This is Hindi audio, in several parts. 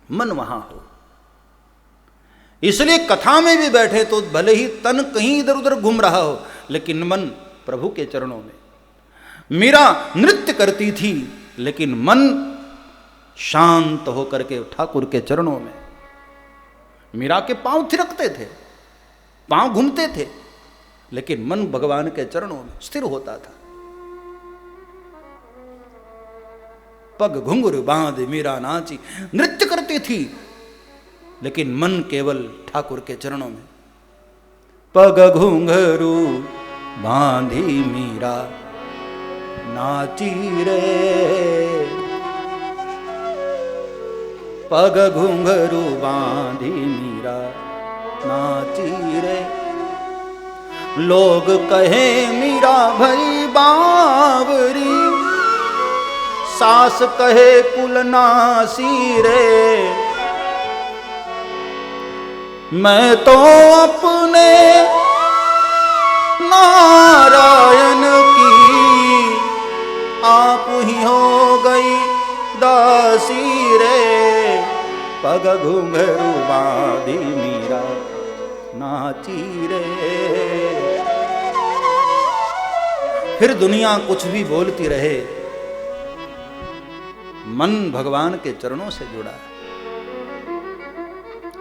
मन वहां हो। इसलिए कथा में भी बैठे तो भले ही तन कहीं इधर उधर घूम रहा हो, लेकिन मन प्रभु के चरणों में। मीरा नृत्य करती थी, लेकिन मन शांत होकर के ठाकुर के चरणों में। मीरा के पांव थिरकते थे, पांव घूमते थे, लेकिन मन भगवान के चरणों में स्थिर होता था। पग घुंघरू बांध मीरा नाची, नृत्य करती थी, लेकिन मन केवल ठाकुर के चरणों में। पग घुंघरू बांधी मीरा नाची रे, पग घुंघरू बांधी मीरा नाची रे। लोग कहे मीरा भई बावरी, सास कहे कुलनासी रे। मैं तो अपने नारायण की आप ही हो गई दासी रे। पग घुंघरू बांधी मीरा नाची रे। फिर दुनिया कुछ भी बोलती रहे, मन भगवान के चरणों से जुड़ा है।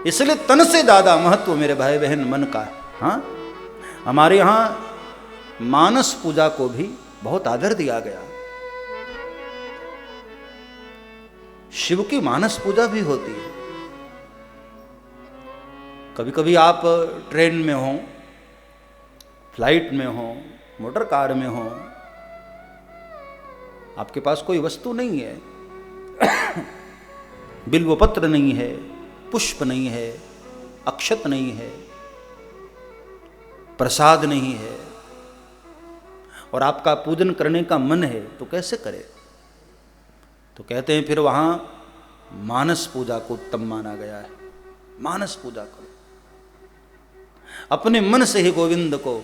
इसलिए तन से ज्यादा महत्व मेरे भाई बहन मन का है। हाँ, हमारे यहां मानस पूजा को भी बहुत आदर दिया गया। शिव की मानस पूजा भी होती है। कभी कभी आप ट्रेन में हो, फ्लाइट में हो, मोटर कार में हो, आपके पास कोई वस्तु नहीं है, बिल्वपत्र नहीं है, पुष्प नहीं है, अक्षत नहीं है, प्रसाद नहीं है, और आपका पूजन करने का मन है, तो कैसे करें? तो कहते हैं फिर वहां मानस पूजा को उत्तम माना गया है। मानस पूजा करो, अपने मन से ही गोविंद को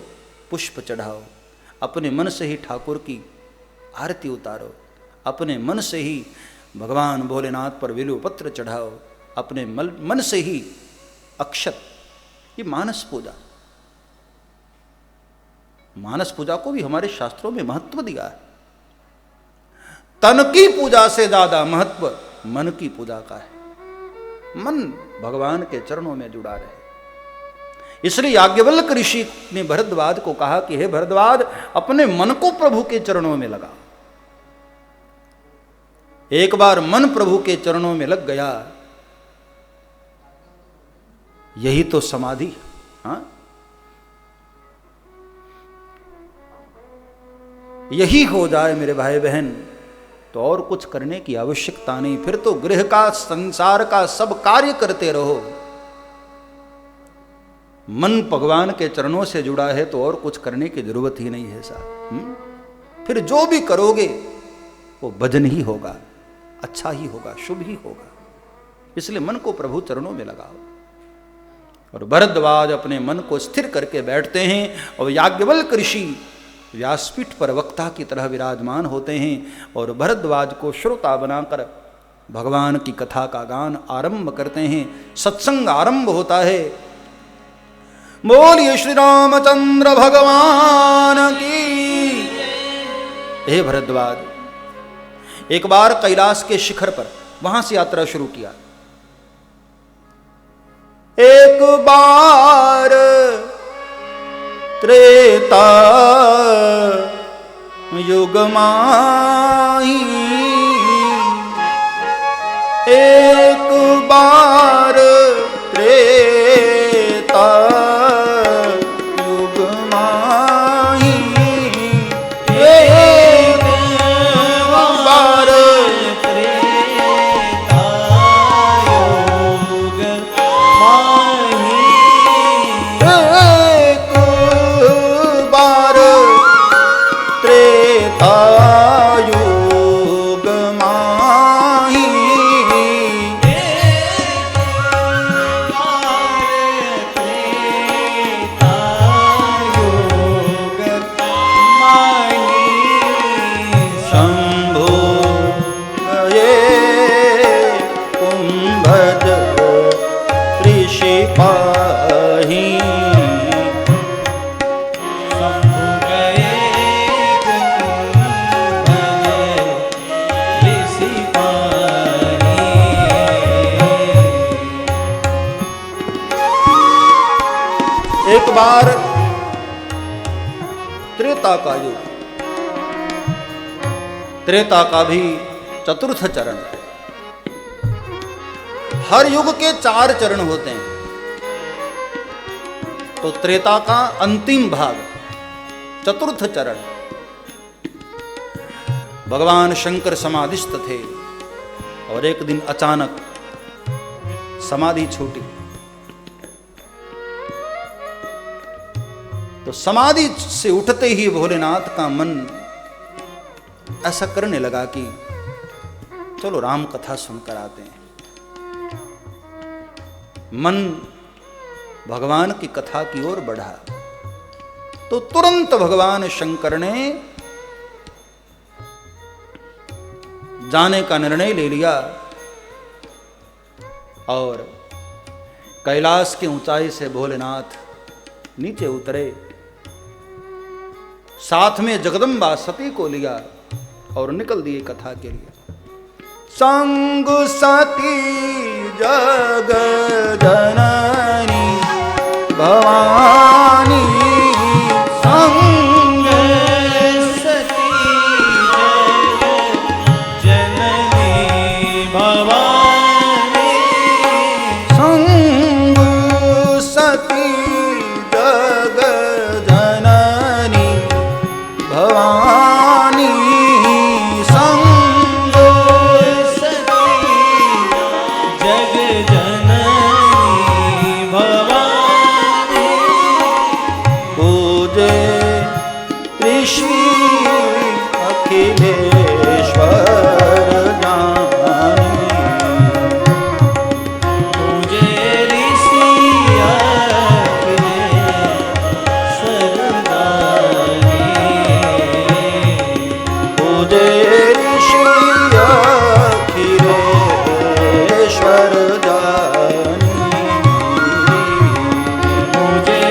पुष्प चढ़ाओ, अपने मन से ही ठाकुर की आरती उतारो, अपने मन से ही भगवान भोलेनाथ पर बिल्वपत्र चढ़ाओ, अपने मन से ही अक्षत। ये मानस पूजा। मानस पूजा को भी हमारे शास्त्रों में महत्व दिया है। तन की पूजा से ज्यादा महत्व मन की पूजा का है। मन भगवान के चरणों में जुड़ा रहे। इसलिए याज्ञवल्क्य ऋषि ने भरद्वाज को कहा कि हे भरद्वाज, अपने मन को प्रभु के चरणों में लगा। एक बार मन प्रभु के चरणों में लग गया, यही तो समाधि। हाँ, यही हो जाए मेरे भाई बहन, तो और कुछ करने की आवश्यकता नहीं। फिर तो गृह का, संसार का सब कार्य करते रहो। मन भगवान के चरणों से जुड़ा है तो और कुछ करने की जरूरत ही नहीं है साहब। फिर जो भी करोगे वो भजन ही होगा, अच्छा ही होगा, शुभ ही होगा। इसलिए मन को प्रभु चरणों में लगाओ। और भरद्वाज अपने मन को स्थिर करके बैठते हैं, और याज्ञवल्क्य ऋषि व्यासपीठ पर वक्ता की तरह विराजमान होते हैं, और भरद्वाज को श्रोता बनाकर भगवान की कथा का गान आरंभ करते हैं। सत्संग आरंभ होता है। बोलिए श्री रामचंद्र भगवान की। हे भरद्वाज, एक बार कैलाश के शिखर पर, वहां से यात्रा शुरू किया। एक बार त्रेता युग माही, एक बार त्रेता युग माही, एक बार त्रेता युग माही, एक बार त्रेता युग माही, एक बार भज ऋषि पाही। शंभु गए भज ऋषि पाही। एक बार त्रेता का युग, त्रेता का भी चतुर्थ चरण। हर युग के 4 चरण होते हैं, तो त्रेता का अंतिम भाग चतुर्थ चरण। भगवान शंकर समाधिस्थ थे और एक दिन अचानक समाधि छूटी। तो समाधि से उठते ही भोलेनाथ का मन ऐसा करने लगा कि चलो राम कथा सुनकर आते हैं। मन भगवान की कथा की ओर बढ़ा, तो तुरंत भगवान शंकर ने जाने का निर्णय ले लिया और कैलाश की ऊंचाई से भोलेनाथ नीचे उतरे। साथ में जगदम्बा सती को लिया और निकल दिए कथा के लिए। संग सती जग जननी भवानी, संग सती जग जननी भवानी। संग सती जग जननी भवानी, संग सती जग जननी भवानी। पूजे ऋषि अखिलेश्वर जानी। पूजे ऋषि अखिलेश्वर दानी। पूजे ऋषि अखिलेश्वर जानी। पूजे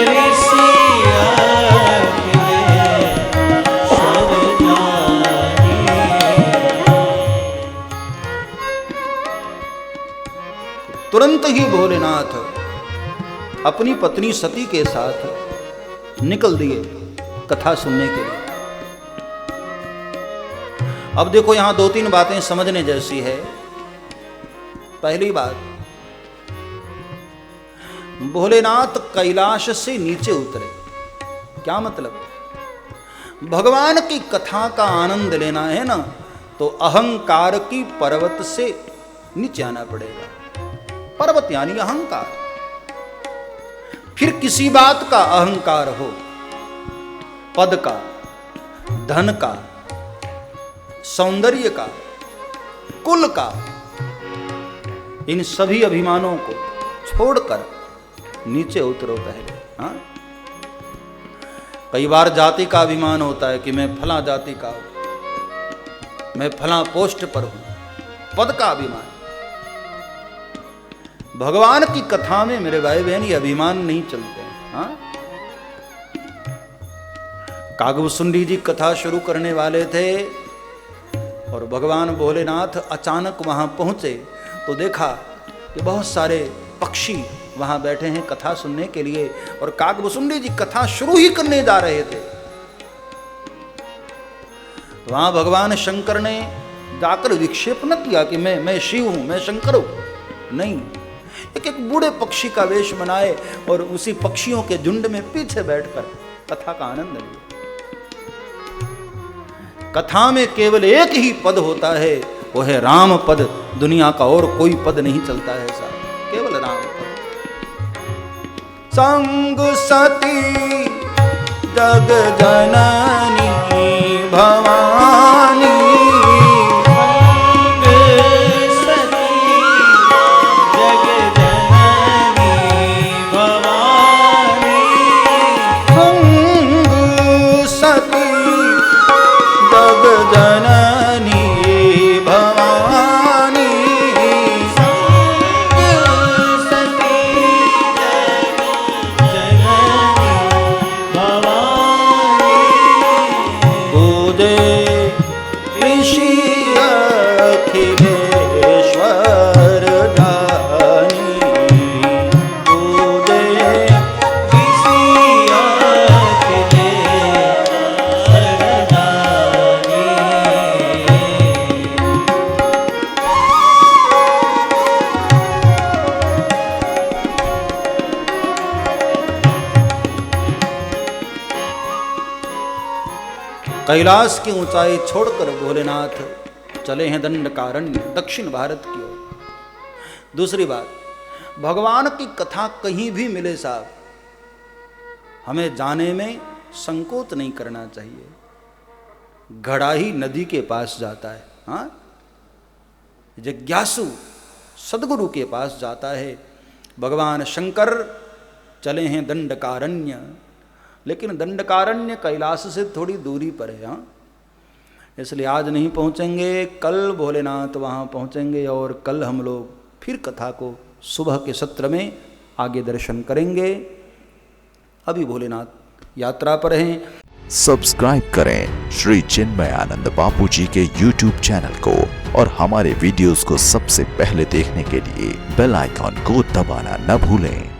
ऋषि अखिलेश्वर दानी। तुरंत ही भोलेनाथ अपनी पत्नी सती के साथ निकल दिए कथा सुनने के लिए। अब देखो यहां 2-3 बातें समझने जैसी है। पहली बात, भोलेनाथ कैलाश से नीचे उतरे, क्या मतलब? भगवान की कथा का आनंद लेना है ना, तो अहंकार की पर्वत से नीचे आना पड़ेगा। पर्वत यानी अहंकार। फिर किसी बात का अहंकार हो, पद का, धन का, सौंदर्य का, कुल का, इन सभी अभिमानों को छोड़कर नीचे उतरो पहले। हाँ, कई बार जाति का अभिमान होता है कि मैं फला जाति का हूं, मैं फला पोस्ट पर हूं, पद का अभिमान। भगवान की कथा में मेरे भाई बहन ये अभिमान नहीं चलते हैं। हाँ, कागभूषुंडी जी कथा शुरू करने वाले थे और भगवान भोलेनाथ अचानक वहां पहुंचे तो देखा कि बहुत सारे पक्षी वहां बैठे हैं कथा सुनने के लिए, और कागभूषुंडी जी कथा शुरू ही करने जा रहे थे। तो वहां भगवान शंकर ने जाकर विक्षेप न किया कि मैं शिव हूं, मैं शंकर हूं। नहीं, एक बूढ़े पक्षी का वेश बनाए और उसी पक्षियों के झुंड में पीछे बैठकर कथा का आनंद लिया। कथा में केवल एक ही पद होता है, वो है राम पद। दुनिया का और कोई पद नहीं चलता है साहब, केवल राम पद। संग सती जग जननी भवानी, जननी भवानी, कैलाश की ऊंचाई छोड़कर भोलेनाथ चले हैं दंडकारण्य, दक्षिण भारत की ओर। दूसरी बात, भगवान की कथा कहीं भी मिले साहब, हमें जाने में संकोच नहीं करना चाहिए। घड़ा ही नदी के पास जाता है, हाँ, जिज्ञासु सदगुरु के पास जाता है। भगवान शंकर चले हैं दंडकारण्य, लेकिन दंडकारण्य कैलाश से थोड़ी दूरी पर है, हाँ, इसलिए आज नहीं पहुंचेंगे, कल भोलेनाथ वहां पहुंचेंगे और कल हम लोग फिर कथा को सुबह के सत्र में आगे दर्शन करेंगे। अभी भोलेनाथ यात्रा पर हैं। सब्सक्राइब करें श्री चिन्मयानंद बापू जी के YouTube चैनल को और हमारे वीडियोस को सबसे पहले देखने के लिए बेल आइकॉन को दबाना न भूलें।